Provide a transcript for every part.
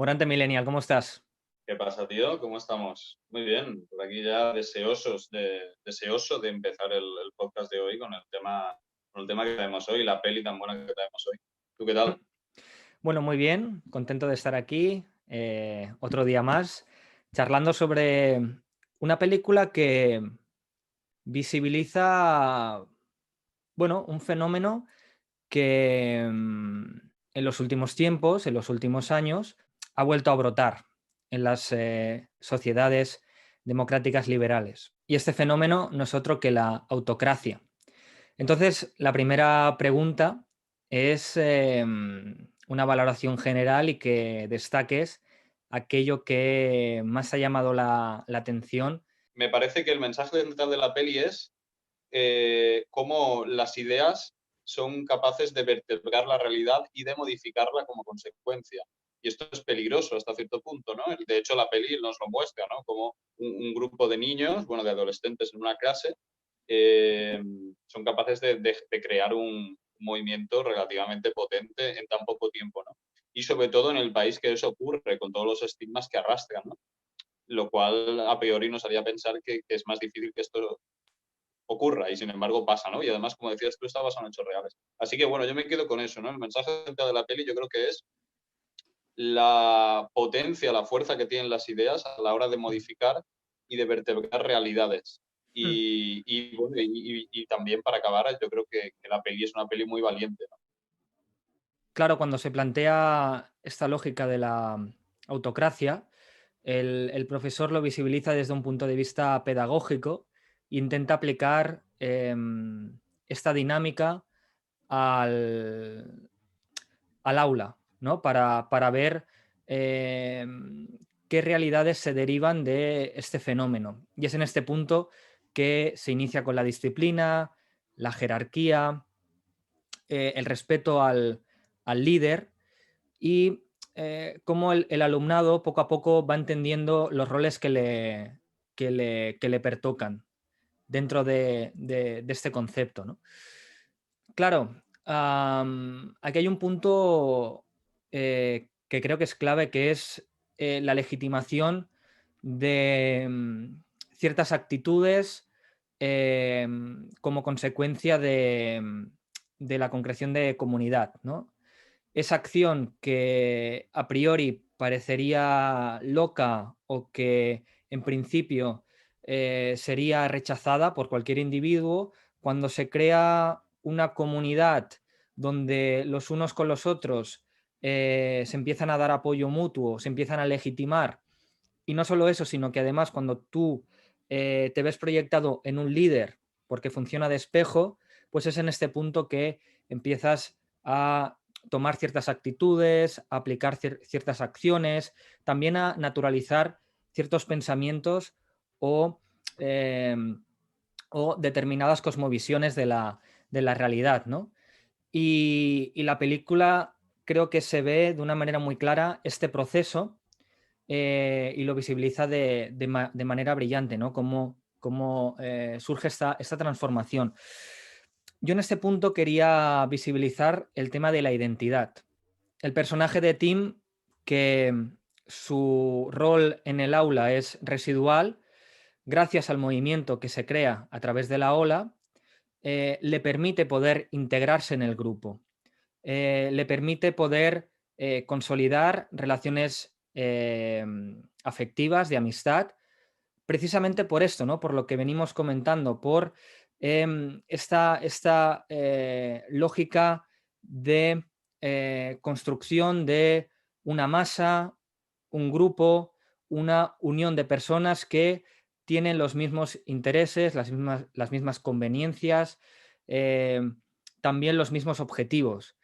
Morante Millennial, ¿cómo estás? ¿Qué pasa, tío? ¿Cómo estamos? Muy bien, por aquí ya deseoso de empezar el podcast de hoy con el tema que tenemos hoy, la peli tan buena que tenemos hoy. ¿Tú qué tal? Bueno, muy bien, contento de estar aquí, otro día más, charlando sobre una película que visibiliza, bueno, un fenómeno que en los últimos tiempos, en los últimos años, ha vuelto a brotar en las sociedades democráticas liberales. Y este fenómeno no es otro que la autocracia. Entonces, la primera pregunta es una valoración general y que destaques aquello que más ha llamado la atención. Me parece que el mensaje central de la peli es cómo las ideas son capaces de vertebrar la realidad y de modificarla como consecuencia. Y esto es peligroso hasta cierto punto, ¿no? De hecho, la peli nos lo muestra, ¿no? Como un grupo de niños, bueno, de adolescentes en una clase, eh, son capaces de crear un movimiento relativamente potente en tan poco tiempo, ¿no? Y sobre todo en el país que eso ocurre, con todos los estigmas que arrastran, ¿no? Lo cual a priori nos haría pensar que es más difícil que esto ocurra y sin embargo pasa, ¿no? Y además, como decías tú, está basado en hechos reales. Así que bueno, yo me quedo con eso, ¿no? El mensaje central de la peli yo creo que es la potencia, la fuerza que tienen las ideas a la hora de modificar y de vertebrar realidades. Bueno, y también para acabar, yo creo que la peli es una peli muy valiente, ¿no? Claro, cuando se plantea esta lógica de la autocracia, el profesor lo visibiliza desde un punto de vista pedagógico, intenta aplicar esta dinámica al, al aula, ¿no? Para ver qué realidades se derivan de este fenómeno. Y es en este punto que se inicia con la disciplina, la jerarquía, el respeto al líder y cómo el alumnado poco a poco va entendiendo los roles que le pertocan dentro de este concepto, ¿no? Claro, aquí hay un punto que creo que es clave, que es la legitimación de ciertas actitudes como consecuencia de la concreción de comunidad, ¿no? Esa acción que a priori parecería loca o que en principio sería rechazada por cualquier individuo, cuando se crea una comunidad donde los unos con los otros se empiezan a dar apoyo mutuo, se empiezan a legitimar, y no solo eso, sino que además cuando tú te ves proyectado en un líder porque funciona de espejo, pues es en este punto que empiezas a tomar ciertas actitudes, a aplicar ciertas acciones, también a naturalizar ciertos pensamientos o, eh, o determinadas cosmovisiones de la realidad, ¿no? Y la película creo que se ve de una manera muy clara este proceso y lo visibiliza de manera brillante, ¿no? Cómo surge esta transformación. Yo en este punto quería visibilizar el tema de la identidad. El personaje de Tim, que su rol en el aula es residual, gracias al movimiento que se crea a través de la ola, le permite poder integrarse en el grupo, le permite poder consolidar relaciones afectivas, de amistad, precisamente por esto, ¿no? Por lo que venimos comentando, por esta lógica de construcción de una masa, un grupo, una unión de personas que tienen los mismos intereses, las mismas conveniencias, eh, también los mismos objetivos.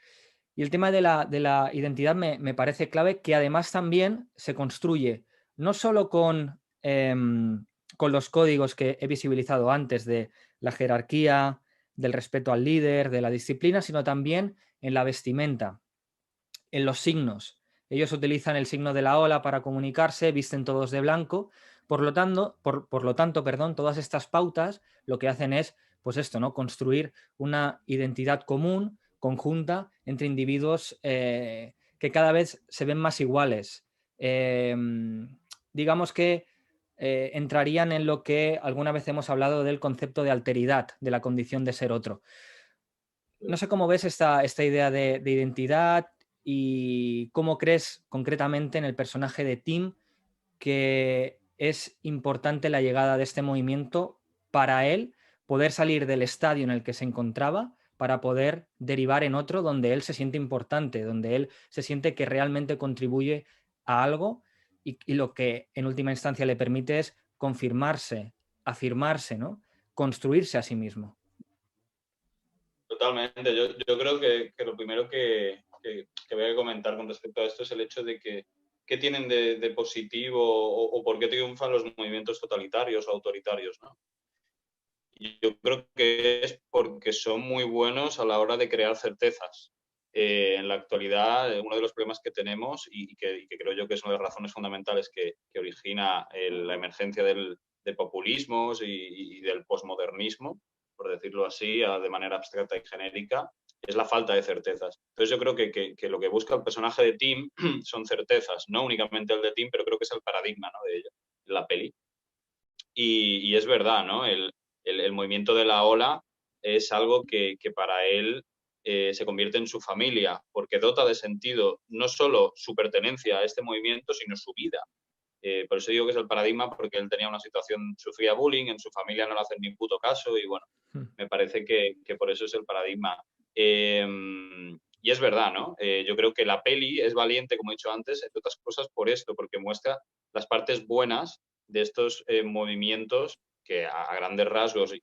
Y el tema de la identidad me parece clave, que además también se construye no solo con los códigos que he visibilizado antes de la jerarquía, del respeto al líder, de la disciplina, sino también en la vestimenta, en los signos. Ellos utilizan el signo de la ola para comunicarse, visten todos de blanco. Por lo tanto, perdón, todas estas pautas lo que hacen es, pues esto, ¿no? Construir una identidad común, conjunta, entre individuos que cada vez se ven más iguales, digamos que entrarían en lo que alguna vez hemos hablado del concepto de alteridad, de la condición de ser otro. No sé cómo ves esta idea de identidad y cómo crees concretamente en el personaje de Tim que es importante la llegada de este movimiento para él poder salir del estadio en el que se encontraba para poder derivar en otro donde él se siente importante, donde él se siente que realmente contribuye a algo y lo que en última instancia le permite es confirmarse, afirmarse, ¿no? Construirse a sí mismo. Totalmente. Yo creo que lo primero que voy a comentar con respecto a esto es el hecho de que qué tienen de positivo o por qué triunfan los movimientos totalitarios o autoritarios, ¿no? Y yo creo que es porque son muy buenos a la hora de crear certezas. En la actualidad, uno de los problemas que tenemos y que creo yo que es una de las razones fundamentales que origina la emergencia de populismos y del posmodernismo, por decirlo así, de manera abstracta y genérica, es la falta de certezas. Entonces yo creo que lo que busca el personaje de Tim son certezas, no únicamente el de Tim, pero creo que es el paradigma, ¿no?, de ella, de la peli. Y es verdad, ¿no? El movimiento de la ola es algo que para él se convierte en su familia, porque dota de sentido no solo su pertenencia a este movimiento, sino su vida. Por eso digo que es el paradigma, porque él tenía una situación, sufría bullying, en su familia no le hacen ni puto caso, y bueno, me parece que por eso es el paradigma. Y es verdad, ¿no? Yo creo que la peli es valiente, como he dicho antes, entre otras cosas por esto, porque muestra las partes buenas de estos movimientos que a grandes rasgos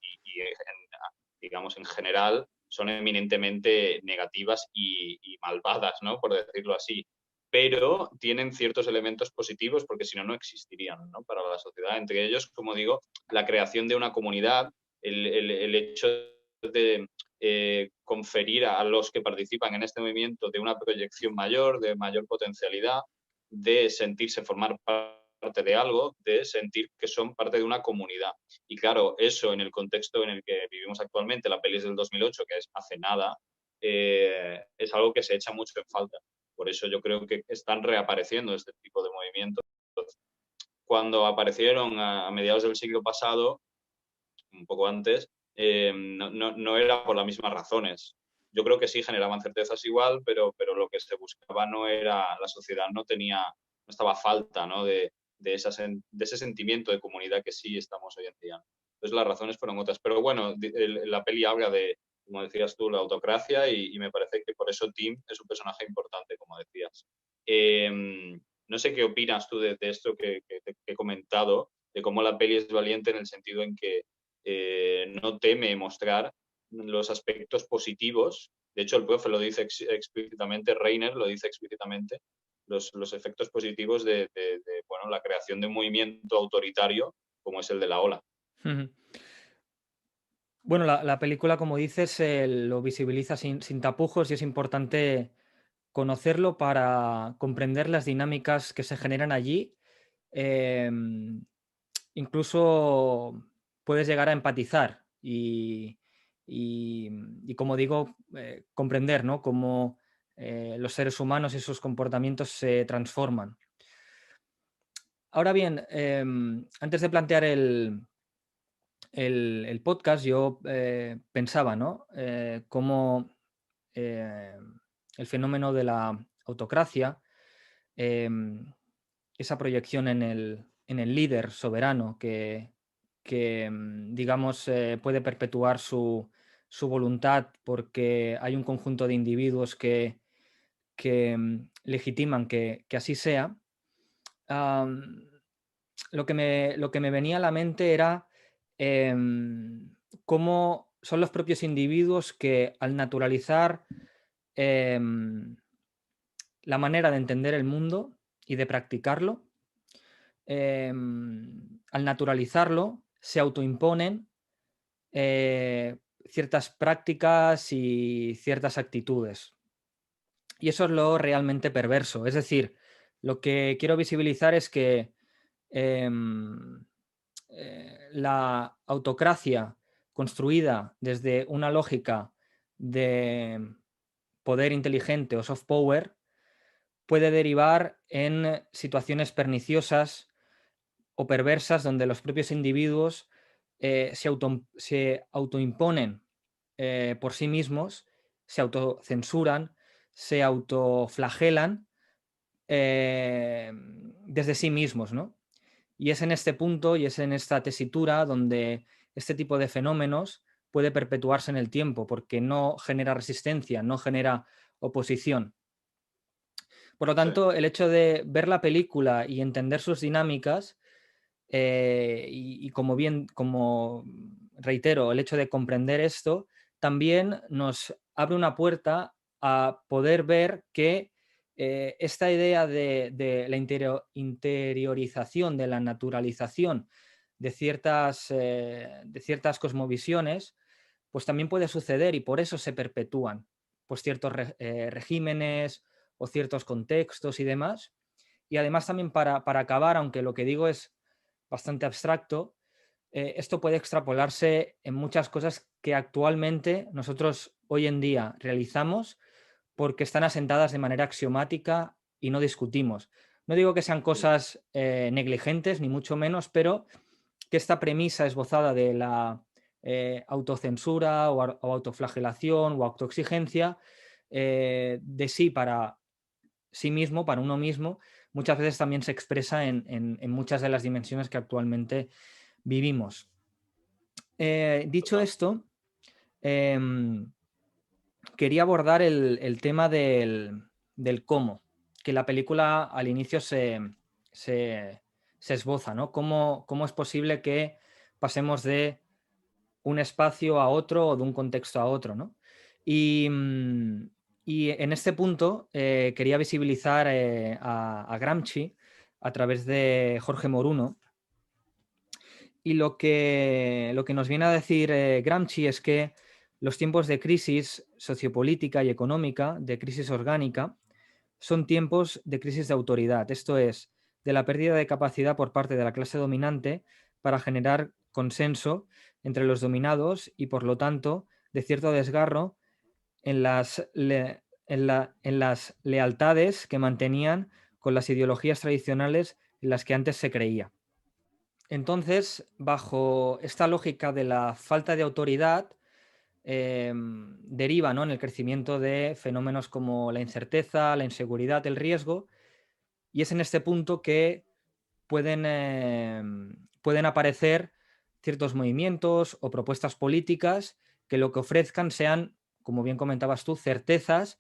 digamos en general son eminentemente negativas y malvadas, ¿no?, por decirlo así, pero tienen ciertos elementos positivos porque si no, no existirían, ¿no?, para la sociedad. Entre ellos, como digo, la creación de una comunidad, el hecho de conferir a los que participan en este movimiento de una proyección mayor, de mayor potencialidad, de sentirse formar parte de algo, de sentir que son parte de una comunidad. Y claro, eso en el contexto en el que vivimos actualmente, la peli es del 2008, que es hace nada, es algo que se echa mucho en falta. Por eso yo creo que están reapareciendo este tipo de movimientos. Cuando aparecieron a mediados del siglo pasado, un poco antes, no era por las mismas razones. Yo creo que sí generaban certezas igual, pero lo que se buscaba no era, la sociedad no estaba a falta, ¿no?, de ese sentimiento de comunidad que sí estamos hoy en día. Entonces las razones fueron otras. Pero bueno, la peli habla de, como decías tú, la autocracia y me parece que por eso Tim es un personaje importante, como decías. No sé qué opinas tú de esto que he comentado, de cómo la peli es valiente en el sentido en que no teme mostrar los aspectos positivos. De hecho, el profe lo dice explícitamente, Reiner lo dice explícitamente, los efectos positivos de bueno, la creación de un movimiento autoritario como es el de la ola. Bueno, la película, como dices, lo visibiliza sin tapujos y es importante conocerlo para comprender las dinámicas que se generan allí. Em, Incluso puedes llegar a empatizar y como digo, comprender, ¿no?, cómo los seres humanos y sus comportamientos se transforman. Ahora bien, antes de plantear el podcast, yo pensaba, ¿no?, cómo eh, el fenómeno de la autocracia, em, esa proyección en el líder soberano que digamos, puede perpetuar su voluntad porque hay un conjunto de individuos que legitiman que así sea. Am, lo que me venía a la mente era cómo son los propios individuos que al naturalizar em, la manera de entender el mundo y de practicarlo, al naturalizarlo, se autoimponen ciertas prácticas y ciertas actitudes. Y eso es lo realmente perverso. Es decir, lo que quiero visibilizar es que em, la autocracia construida desde una lógica de poder inteligente o soft power puede derivar en situaciones perniciosas o perversas donde los propios individuos se autoimponen por sí mismos, se autocensuran, se autoflagelan desde sí mismos, ¿no? Y es en este punto y es en esta tesitura donde este tipo de fenómenos puede perpetuarse en el tiempo, porque no genera resistencia, no genera oposición. Por lo Sí, tanto, el hecho de ver la película y entender sus dinámicas, y como reitero, el hecho de comprender esto, también nos abre una puerta a poder ver que esta idea de la interiorización, de la naturalización de ciertas cosmovisiones, pues también puede suceder y por eso se perpetúan pues ciertos regímenes o ciertos contextos y demás. Y además también para acabar, aunque lo que digo es bastante abstracto, esto puede extrapolarse en muchas cosas que actualmente nosotros hoy en día realizamos porque están asentadas de manera axiomática y no discutimos. No digo que sean cosas negligentes, ni mucho menos, pero que esta premisa esbozada de la autocensura o autoflagelación o autoexigencia de sí para sí mismo, para uno mismo, muchas veces también se expresa en muchas de las dimensiones que actualmente vivimos. Dicho total. esto, em, quería abordar el tema del cómo, que la película al inicio se- se esboza, ¿no? ¿Cómo es posible que pasemos de un espacio a otro o de un contexto a otro, ¿no? Y, y en este punto quería visibilizar a Gramsci a través de Jorge Moruno. Y lo que nos viene a decir Gramsci es que los tiempos de crisis sociopolítica y económica, de crisis orgánica, son tiempos de crisis de autoridad, esto es, de la pérdida de capacidad por parte de la clase dominante para generar consenso entre los dominados y, por lo tanto, de cierto desgarro en las lealtades que mantenían con las ideologías tradicionales en las que antes se creía. Entonces, bajo esta lógica de la falta de autoridad, deriva, ¿no?, en el crecimiento de fenómenos como la incerteza, la inseguridad, el riesgo, y es en este punto que pueden aparecer ciertos movimientos o propuestas políticas que lo que ofrezcan sean, como bien comentabas tú, certezas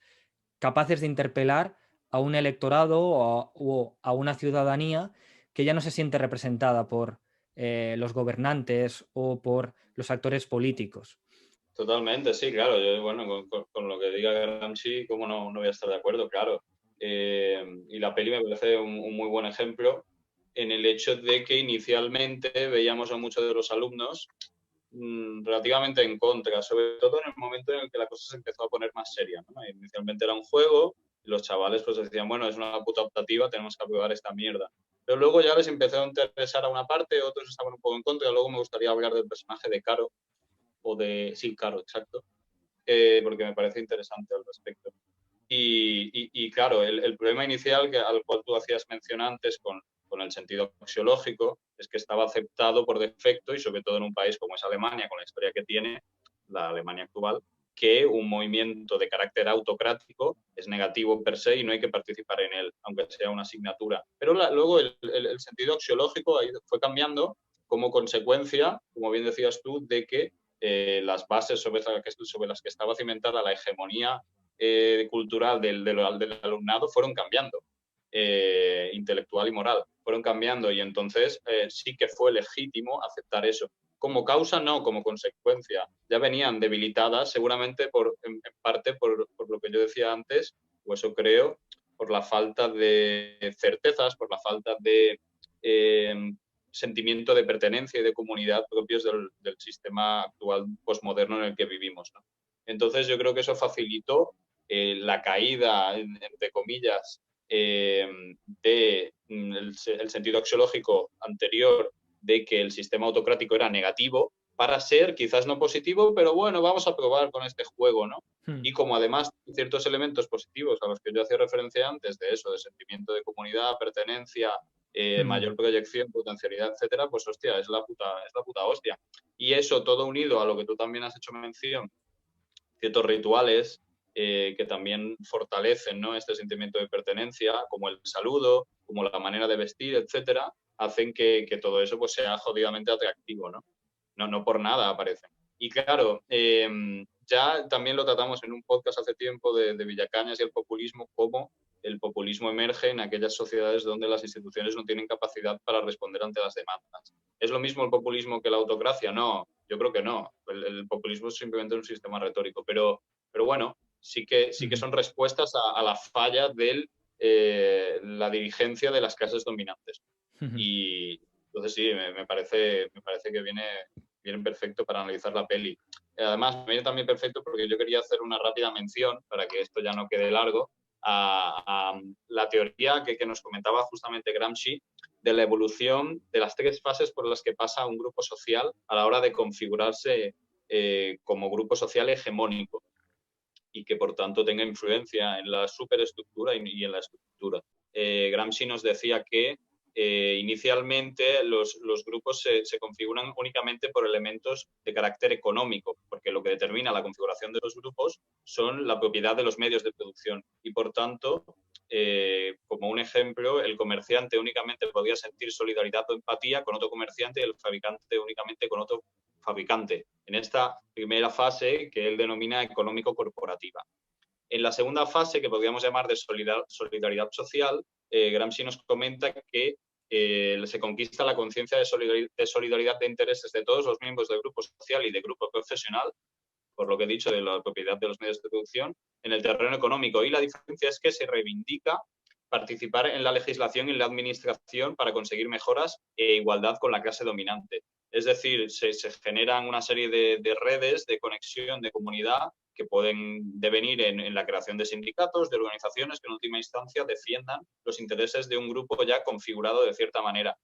capaces de interpelar a un electorado o a una ciudadanía que ya no se siente representada por los gobernantes o por los actores políticos. Totalmente, sí, claro. Yo, bueno, con lo que diga Gramsci, ¿cómo no voy a estar de acuerdo? Claro. Y la peli me parece un muy buen ejemplo en el hecho de que inicialmente veíamos a muchos de los alumnos relativamente en contra, sobre todo en el momento en el que la cosa se empezó a poner más seria, ¿no? Inicialmente era un juego y los chavales pues decían, bueno, es una puta optativa, tenemos que aprobar esta mierda. Pero luego ya les empezó a interesar a una parte, otros estaban un poco en contra, y luego me gustaría hablar del personaje de Caro, o de, sí, Caro, exacto, porque me parece interesante al respecto. Y claro, el problema inicial al cual tú hacías mención antes con el sentido axiológico es que estaba aceptado por defecto y sobre todo en un país como es Alemania, con la historia que tiene, la Alemania actual, que un movimiento de carácter autocrático es negativo per se y no hay que participar en él, aunque sea una asignatura. Pero luego el sentido axiológico ahí fue cambiando como consecuencia, como bien decías tú, de que las bases sobre las que estaba cimentada la hegemonía cultural del alumnado fueron cambiando, intelectual y moral, fueron cambiando y entonces sí que fue legítimo aceptar eso. Como causa, no, como consecuencia. Ya venían debilitadas, seguramente en parte por lo que yo decía antes, o eso creo, por la falta de certezas, por la falta de sentimiento de pertenencia y de comunidad propios del sistema actual postmoderno en el que vivimos, ¿no? Entonces yo creo que eso facilitó la caída, entre comillas, el sentido axiológico anterior de que el sistema autocrático era negativo para ser quizás no positivo, pero bueno, vamos a probar con este juego, ¿no? Hmm. Y como además ciertos elementos positivos a los que yo hacía referencia antes, de eso, de sentimiento de comunidad, pertenencia, Mm, mayor proyección, potencialidad, etcétera, pues hostia, es la puta hostia. Y eso todo unido a lo que tú también has hecho mención, ciertos rituales que también fortalecen, ¿no?, este sentimiento de pertenencia, como el saludo, como la manera de vestir, etcétera, hacen que todo eso pues sea jodidamente atractivo, ¿no? No por nada aparecen. Y claro, ya también lo tratamos en un podcast hace tiempo de Villacañas y el populismo, cómo el populismo emerge en aquellas sociedades donde las instituciones no tienen capacidad para responder ante las demandas. ¿Es lo mismo el populismo que la autocracia? No, yo creo que no. El populismo es simplemente un sistema retórico, pero bueno, sí que ujú, son respuestas a la falla de la dirigencia de las clases dominantes. ujú. Y entonces sí, me parece que viene perfecto para analizar la peli. Además, me viene también perfecto porque yo quería hacer una rápida mención, para que esto ya no quede largo, a la teoría que nos comentaba justamente Gramsci de la evolución de las tres fases por las que pasa un grupo social a la hora de configurarse como grupo social hegemónico y que por tanto tenga influencia en la superestructura y en la estructura. Gramsci nos decía que inicialmente los grupos se configuran únicamente por elementos de carácter económico, porque lo que determina la configuración de los grupos son la propiedad de los medios de producción y por tanto, como un ejemplo, el comerciante únicamente podía sentir solidaridad o empatía con otro comerciante y el fabricante únicamente con otro fabricante, en esta primera fase que él denomina económico-corporativa. En la segunda fase, que podríamos llamar de solidaridad social, Gramsci nos comenta que se conquista la conciencia de solidaridad de intereses de todos los miembros del grupo social y del grupo profesional, por lo que he dicho de la propiedad de los medios de producción, en el terreno económico. Y la diferencia es que se reivindica participar en la legislación y en la administración para conseguir mejoras e igualdad con la clase dominante. Es decir, se generan una serie de redes de conexión, de comunidad, que pueden devenir en la creación de sindicatos, de organizaciones que en última instancia defiendan los intereses de un grupo ya configurado de cierta manera.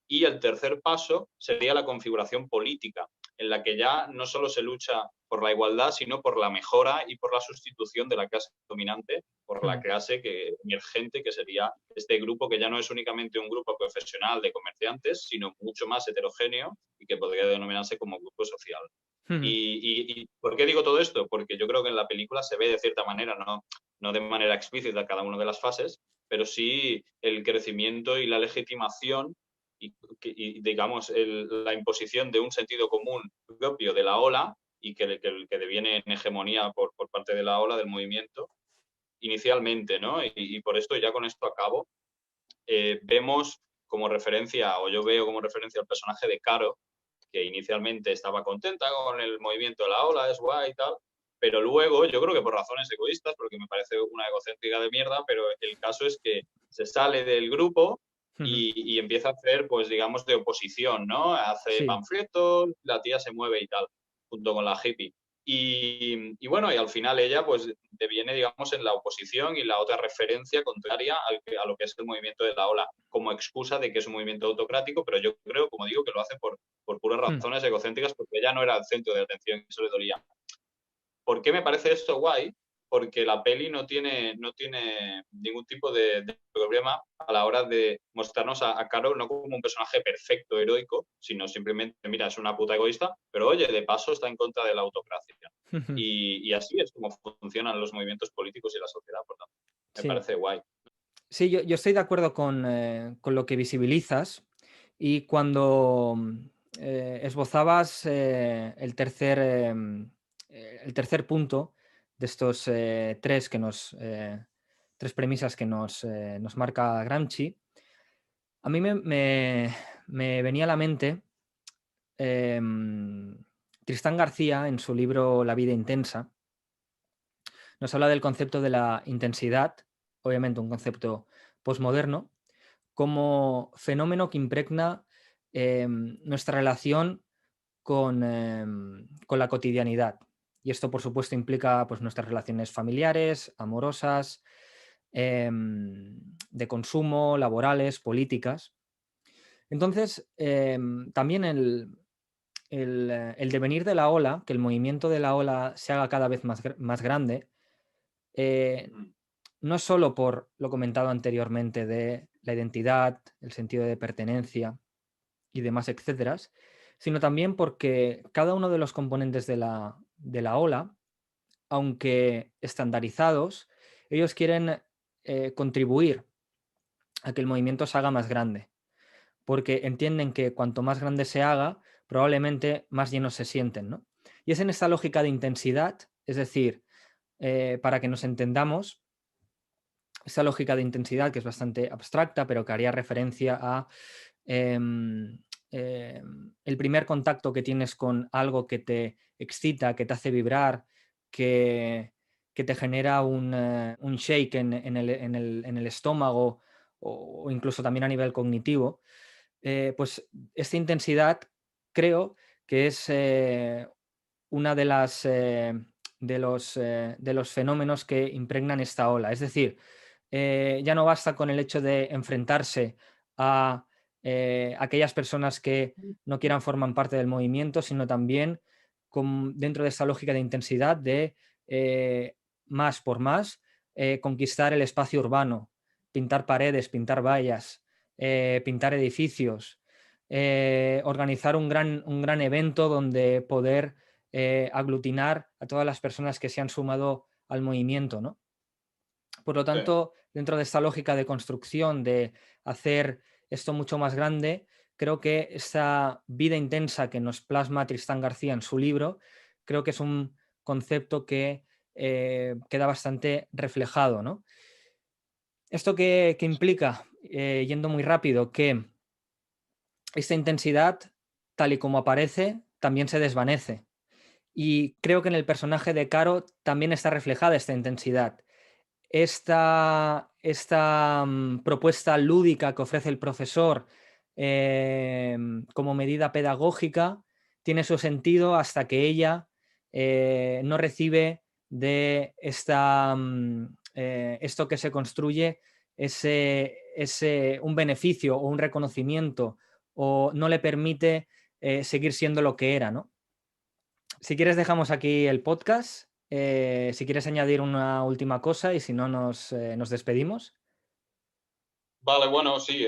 Y el tercer paso sería la configuración política, en la que ya no solo se lucha por la igualdad, sino por la mejora y por la sustitución de la clase dominante por la clase emergente, que sería este grupo, que ya no es únicamente un grupo profesional de comerciantes, sino mucho más heterogéneo y que podría denominarse como grupo social. ¿Y por qué digo todo esto? Porque yo creo que en la película se ve de cierta manera, no de manera explícita cada una de las fases, pero sí el crecimiento y la legitimación y digamos, la imposición de un sentido común propio de la ola y que deviene en hegemonía por parte de la ola, del movimiento, inicialmente, ¿no? Y por esto, ya con esto acabo, vemos como referencia, o yo veo como referencia al personaje de Caro, que inicialmente estaba contenta con el movimiento de la ola, es guay y tal, pero luego, yo creo que por razones egoístas, porque me parece una egocéntrica de mierda, pero el caso es que se sale del grupo y empieza a hacer, pues digamos, de oposición, ¿no? Hace Sí. panfletos, la tía se mueve y tal, junto con la hippie. Y bueno, y al final ella pues deviene, digamos, en la oposición y la otra referencia contraria a lo que es el movimiento de la ola, como excusa de que es un movimiento autocrático, pero yo creo, como digo, que lo hace por puras razones egocéntricas, porque ella no era el centro de atención y eso le dolía. ¿Por qué me parece esto guay? Porque la peli no tiene ningún tipo de problema a la hora de mostrarnos a Carol no como un personaje perfecto, heroico, sino simplemente, mira, es una puta egoísta, pero oye, de paso está en contra de la autocracia. Y así es como funcionan los movimientos políticos y la sociedad, por tanto. Me Sí. parece guay. Sí, yo estoy de acuerdo con lo que visibilizas y cuando esbozabas el tercer punto de estos tres premisas que nos marca Gramsci, a mí me venía a la mente Tristán García en su libro La vida intensa. Nos habla del concepto de la intensidad, obviamente un concepto posmoderno, como fenómeno que impregna nuestra relación con la cotidianidad. Y esto, por supuesto, implica pues, nuestras relaciones familiares, amorosas, de consumo, laborales, políticas. Entonces, también el devenir de la ola, que el movimiento de la ola se haga cada vez más grande, Mm. no solo por lo comentado anteriormente de la identidad, el sentido de pertenencia y demás, etcétera, sino también porque cada uno de los componentes de la ola, aunque estandarizados, ellos quieren contribuir a que el movimiento se haga más grande, porque entienden que cuanto más grande se haga, probablemente más llenos se sienten, ¿no? Y es en esta lógica de intensidad, es decir, para que nos entendamos, esa lógica de intensidad que es bastante abstracta, pero que haría referencia a em, el primer contacto que tienes con algo que te excita, que te hace vibrar, que te genera un shake en el estómago o incluso también a nivel cognitivo, pues esta intensidad creo que es una de las de los fenómenos que impregnan esta ola. Es decir, ya no basta con el hecho de enfrentarse a aquellas personas que no quieran formar parte del movimiento, sino también dentro de esa lógica de intensidad de más por más, conquistar el espacio urbano, pintar paredes, pintar vallas, pintar edificios, organizar un gran evento donde poder aglutinar a todas las personas que se han sumado al movimiento, ¿no? Por lo Sí, tanto, dentro de esta lógica de construcción, de hacer esto mucho más grande, creo que esa vida intensa que nos plasma Tristán García en su libro, creo que es un concepto que queda bastante reflejado, ¿no? ¿Esto qué implica? Yendo muy rápido, que esta intensidad, tal y como aparece, también se desvanece. Y creo que en el personaje de Caro también está reflejada esta intensidad. Esta propuesta lúdica que ofrece el profesor como medida pedagógica tiene su sentido hasta que ella no recibe de esto que se construye un beneficio o un reconocimiento o no le permite seguir siendo lo que era, ¿no? Si quieres dejamos aquí el podcast. Si quieres añadir una última cosa y si no nos despedimos. vale, bueno, sí,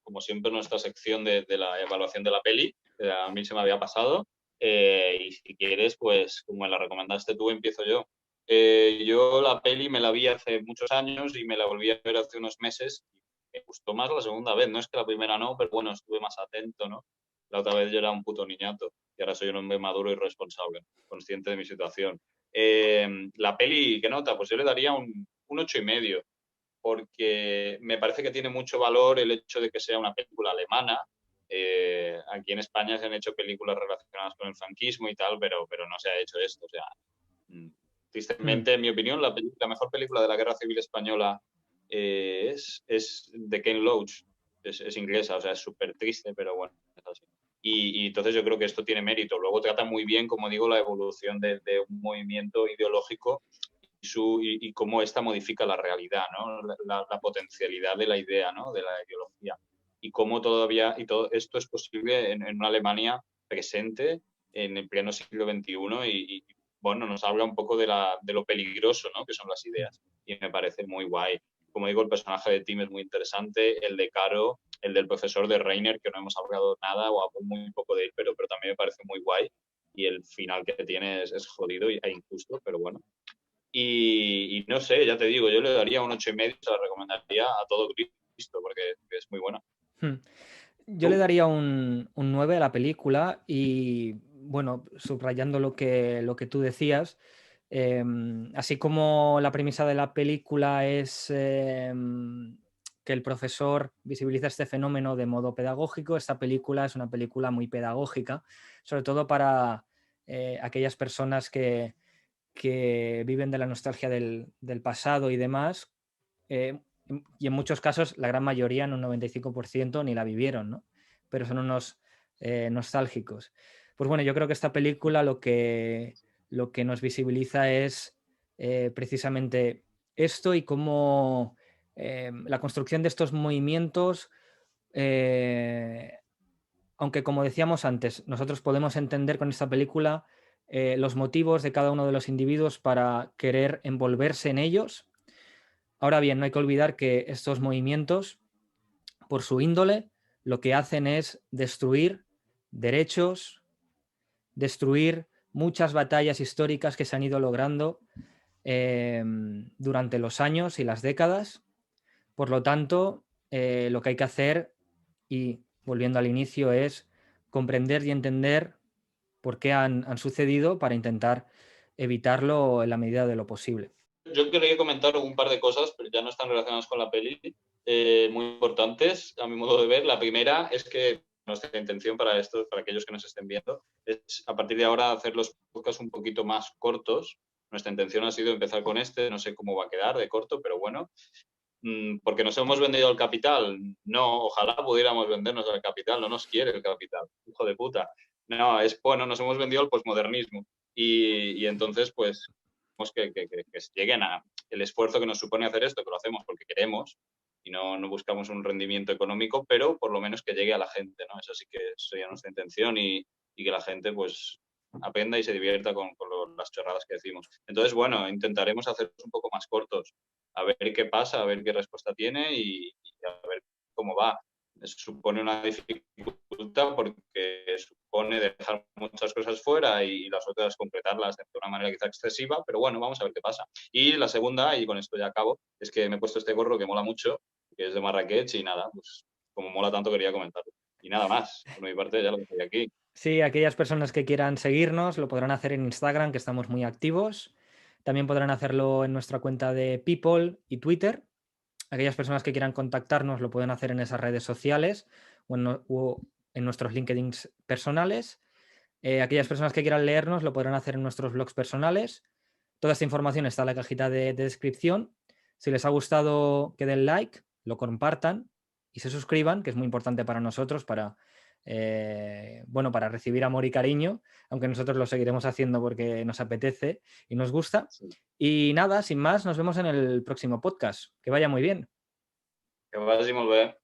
como siempre nuestra sección de la evaluación de la peli, a mí se me había pasado, y si quieres, pues como me la recomendaste tú, empiezo yo. Yo la peli me la vi hace muchos años y me la volví a ver hace unos meses y me gustó más la segunda vez, no es que la primera no, pero bueno, estuve más atento, ¿no? La otra vez yo era un puto niñato y ahora soy un hombre maduro y responsable, consciente de mi situación. La peli, ¿qué nota? Pues yo le daría un 8,5 porque me parece que tiene mucho valor el hecho de que sea una película alemana. Aquí en España se han hecho películas relacionadas con el franquismo y tal, pero no se ha hecho esto. O sea, Mm, tristemente, en mi opinión, la mejor película de la Guerra Civil Española es de Ken Loach. Es inglesa, o sea, es súper triste, pero bueno, es así. Y entonces yo creo que esto tiene mérito. Luego trata muy bien, como digo, la evolución de un movimiento ideológico y cómo esta modifica la realidad, ¿no? La potencialidad de la idea, ¿no? De la ideología. Y cómo todavía, y todo esto es posible en una Alemania presente en el pleno siglo XXI bueno, nos habla un poco de lo peligroso, ¿no? Que son las ideas. Y me parece muy guay. Como digo, el personaje de Tim es muy interesante, el de Caro, el del profesor de Reiner, que no hemos hablado nada o hablo muy poco de él, pero también me parece muy guay. Y el final que tiene es jodido e injusto, pero bueno. Y no sé, ya te digo, yo le daría un 8,5, se la recomendaría a todo Cristo, porque es muy buena. mm. Yo le ¿Tú? daría un 9 a la película y, bueno, subrayando lo que tú decías, así como la premisa de la película es que el profesor visibiliza este fenómeno de modo pedagógico, esta película es una película muy pedagógica, sobre todo para aquellas personas que viven de la nostalgia del pasado y demás, y en muchos casos, la gran mayoría, en un 95%, ni la vivieron, ¿no? Pero son unos nostálgicos. Pues bueno, yo creo que esta película lo que nos visibiliza es precisamente esto y cómo la construcción de estos movimientos, eh, aunque como decíamos antes, nosotros podemos entender con esta película los motivos de cada uno de los individuos para querer envolverse en ellos. Ahora bien, no hay que olvidar que estos movimientos, por su índole, lo que hacen es destruir derechos, destruir muchas batallas históricas que se han ido logrando durante los años y las décadas. Por lo tanto, lo que hay que hacer, y volviendo al inicio, es comprender y entender por qué han sucedido para intentar evitarlo en la medida de lo posible. Yo quería comentar un par de cosas, pero ya no están relacionadas con la peli, muy importantes a mi modo de ver. La primera es que nuestra intención para esto, para aquellos que nos estén viendo, es a partir de ahora hacer los podcasts un poquito más cortos. Nuestra intención ha sido empezar con este, no sé cómo va a quedar de corto, pero bueno, porque nos hemos vendido al capital. No, ojalá pudiéramos vendernos al capital, no nos quiere el capital, hijo de puta. No, es bueno, nos hemos vendido al posmodernismo y entonces pues que lleguen a el esfuerzo que nos supone hacer esto, que lo hacemos porque queremos y no buscamos un rendimiento económico, pero por lo menos que llegue a la gente, ¿no? Eso sí que sería nuestra intención y que la gente pues aprenda y se divierta con las chorradas que decimos. Entonces, bueno, intentaremos hacerlos un poco más cortos, a ver qué pasa, a ver qué respuesta tiene y a ver cómo va. Supone una dificultad porque supone dejar muchas cosas fuera y las otras completarlas de una manera quizá excesiva, pero bueno, vamos a ver qué pasa. Y la segunda, y con esto ya acabo, es que me he puesto este gorro que mola mucho, que es de Marrakech y nada, pues como mola tanto quería comentarlo. Y nada más, por mi parte ya lo estoy aquí. Sí, aquellas personas que quieran seguirnos lo podrán hacer en Instagram, que estamos muy activos. También podrán hacerlo en nuestra cuenta de People y Twitter. Aquellas personas que quieran contactarnos lo pueden hacer en esas redes sociales o en nuestros LinkedIn personales. Aquellas personas que quieran leernos lo podrán hacer en nuestros blogs personales. Toda esta información está en la cajita de descripción. Si les ha gustado, que den like, lo compartan y se suscriban, que es muy importante para nosotros, para recibir amor y cariño, aunque nosotros lo seguiremos haciendo porque nos apetece y nos gusta. Sí. Y nada, sin más, nos vemos en el próximo podcast. Que vaya muy bien. Que vagi molt bé.